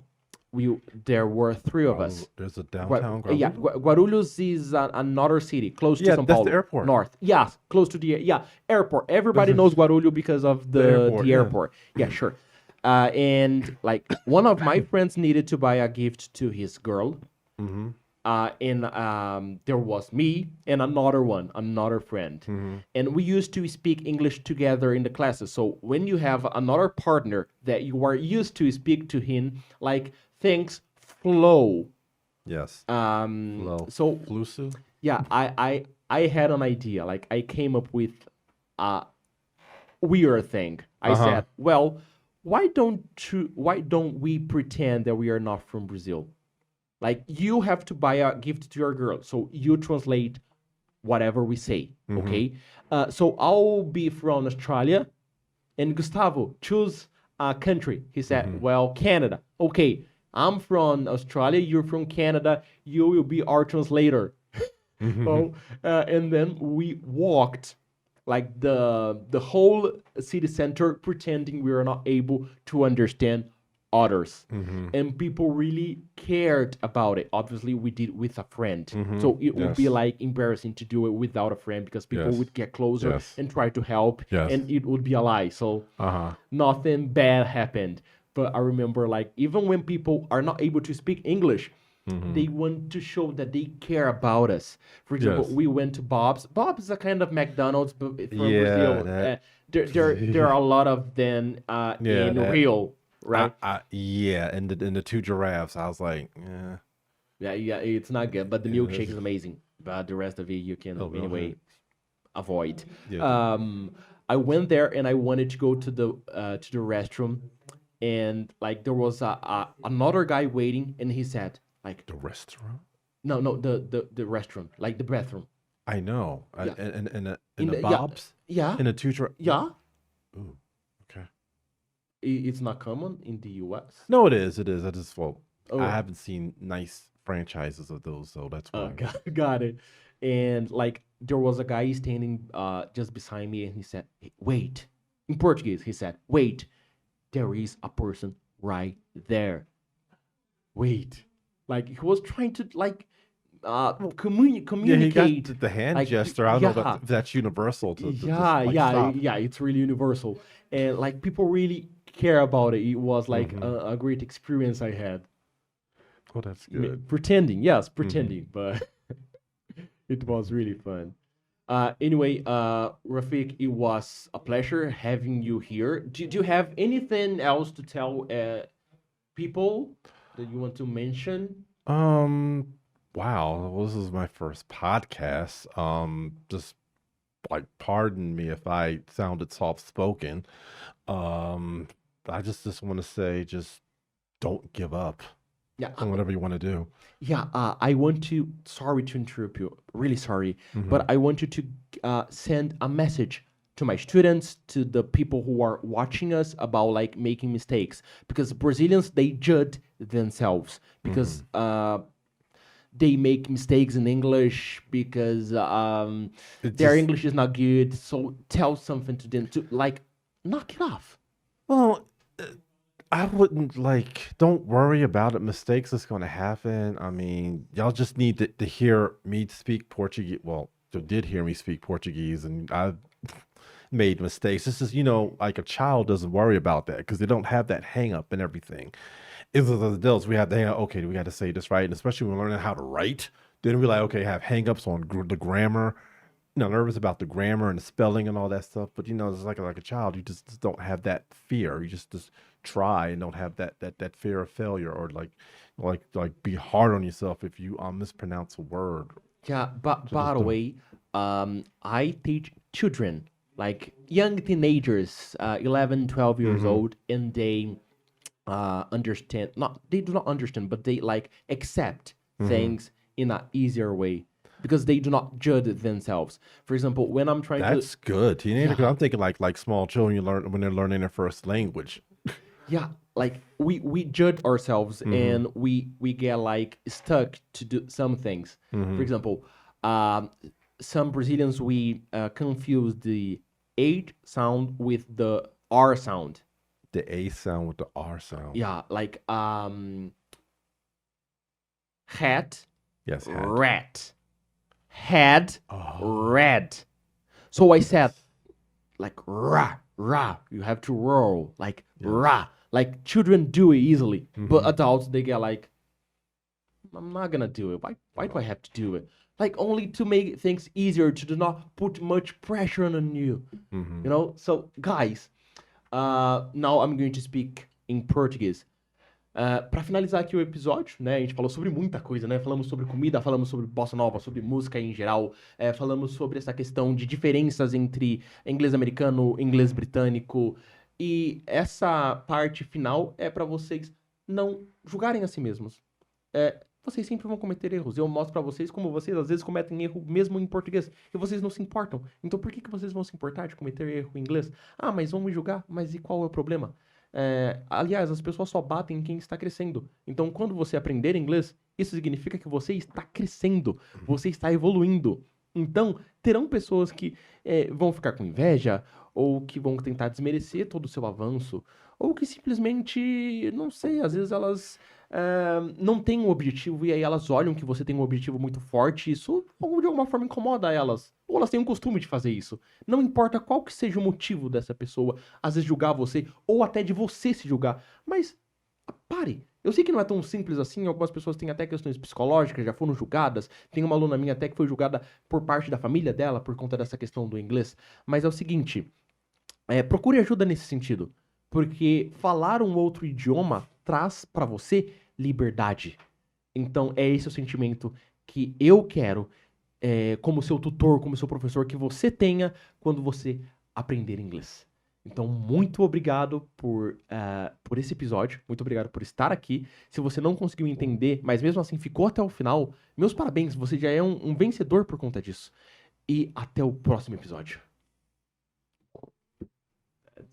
There were three of us. There's a downtown Yeah, Guarulhos? Guarulhos is another city close to Yeah, São that's the Paulo, airport. north. Yeah, close to the airport. Everybody knows Guarulhos because of the airport, yeah. airport. Yeah, sure. And like one of my friends needed to buy a gift to his girl, Mm-hmm. and there was me and another friend, Mm-hmm. and we used to speak English together in the classes. So when you have another partner that you are used to speak to him, like things flow. Yes. So Flusu? yeah, I had an idea. Like I came up with a weird thing. I said, well, why don't we pretend that we are not from Brazil? Like you have to buy a gift to your girl, so you translate whatever we say, okay? So I'll be from Australia, and Gustavo, choose a country. He said, well, Canada. Okay, I'm from Australia, you're from Canada, you will be our translator. So, and then we walked like the whole city center pretending we were not able to understand others. And people really cared about it. Obviously, we did with a friend. So it would be Yes. like embarrassing to do it without a friend because people Yes. would get closer Yes. and try to help. Yes. And it would be a lie. So Uh-huh. nothing bad happened. But I remember like even when people are not able to speak English, they want to show that they care about us. For example, Yes. we went to Bob's. Bob's is a kind of McDonald's but from Yeah, Brazil. that- There are a lot of them Yeah, in that- Rio, right? Yeah, and the two giraffes, I was like, yeah. Yeah, it's not good, but the milkshake is amazing. But the rest of it you can Oh, really? anyway avoid. Yeah. I went there and I wanted to go to the restroom, and like there was another guy waiting, and he said like The restaurant? no the restroom, like the bathroom. I know. Yeah. In the yeah, Bob's? yeah In the two yeah. Ooh, okay. It's not common in the U.S. No, it is. It is. I just, well, Oh. I haven't seen nice franchises of those, so that's why. Got it. And like there was a guy standing just beside me, and he said, "Hey, wait." In Portuguese, he said, "Wait, there is a person right there. Wait." Like he was trying to like Yeah, he communicate. got the hand like, gesture. I don't know yeah. if that's universal. To Yeah, just, like, stop. yeah, it's really universal. And like people really care about it. It was like a great experience I had. Oh, that's good. Pretending, yes, pretending, but it was really fun. Anyway, Rafiq, it was a pleasure having you here. Do you have anything else to tell people that you want to mention? Wow, well, this is my first podcast. Just like pardon me if I sounded soft spoken. I just want to say, just don't give up Yeah, on whatever you want to do. yeah. I want to. Sorry to interrupt you. Really sorry, but I want you to send a message to my students, to the people who are watching us about like making mistakes, because Brazilians they judge themselves because they make mistakes in English because It their just- English is not good. So tell something to them to like knock it off. Well, I wouldn't don't worry about it. Mistakes is going to happen. I mean, y'all just need to hear me speak Portuguese. Well, you did hear me speak Portuguese, and made mistakes. This is, you know, like a child doesn't worry about that because they don't have that hang up and everything. As adults, we have to hang up, okay, we got to say this right. And especially when we're learning how to write, then we like, okay, have hang ups on the grammar. You know, nervous about the grammar and the spelling and all that stuff. But, you know, it's like a child, you just don't have that fear. You just try and don't have that fear of failure or like be hard on yourself if you mispronounce a word. Yeah, but by the way, I teach children, like young teenagers, 11, 12 years old, and they understand, they do not understand, but they like accept things in an easier way because they do not judge themselves. For example, when I'm trying That's good. Teenager, 'cause I'm thinking like small children you learn when they're learning their first language. Yeah, like we judge ourselves and we get like stuck to do some things. For example, some Brazilians we confuse the H sound with the R sound. The A sound with the R sound. Yeah, like hat, Yes. Hat. rat, head, Oh. red. So I said like ra ra. You have to roll like ra. Like children do it easily, but adults they get like, I'm not gonna do it. Why do I have to do it? Like only to make things easier to do not put much pressure on you. You know? So guys, now I'm going to speak in Portuguese. Pra finalizar aqui o episódio, né? A gente falou sobre muita coisa, né? Falamos sobre comida, falamos sobre bossa nova, sobre música em geral. Falamos sobre essa questão de diferenças entre inglês americano, inglês britânico. E essa parte final é pra vocês não julgarem a si mesmos. Vocês sempre vão cometer erros. Eu mostro pra vocês como vocês às vezes cometem erro mesmo em português. E vocês não se importam. Então por que vocês vão se importar de cometer erro em inglês? Ah, mas vão me julgar? Mas e qual é o problema? Aliás, as pessoas só batem em quem está crescendo. Então quando você aprender inglês, isso significa que você está crescendo. Você está evoluindo. Então, terão pessoas que vão ficar com inveja, ou que vão tentar desmerecer todo o seu avanço, ou que simplesmente, não sei, às vezes elas não têm um objetivo e aí elas olham que você tem um objetivo muito forte e isso de alguma forma incomoda elas. Ou elas têm o costume de fazer isso. Não importa qual que seja o motivo dessa pessoa, às vezes julgar você, ou até de você se julgar. Mas, pare. Eu sei que não é tão simples assim, algumas pessoas têm até questões psicológicas, já foram julgadas. Tem uma aluna minha até que foi julgada por parte da família dela por conta dessa questão do inglês. Mas é o seguinte, procure ajuda nesse sentido. Porque falar um outro idioma traz pra você liberdade. Então é esse o sentimento que eu quero, como seu tutor, como seu professor, que você tenha quando você aprender inglês. Então, muito obrigado por esse episódio. Muito obrigado por estar aqui. Se você não conseguiu entender, mas mesmo assim ficou até o final, meus parabéns. Você já é um vencedor por conta disso. E até o próximo episódio.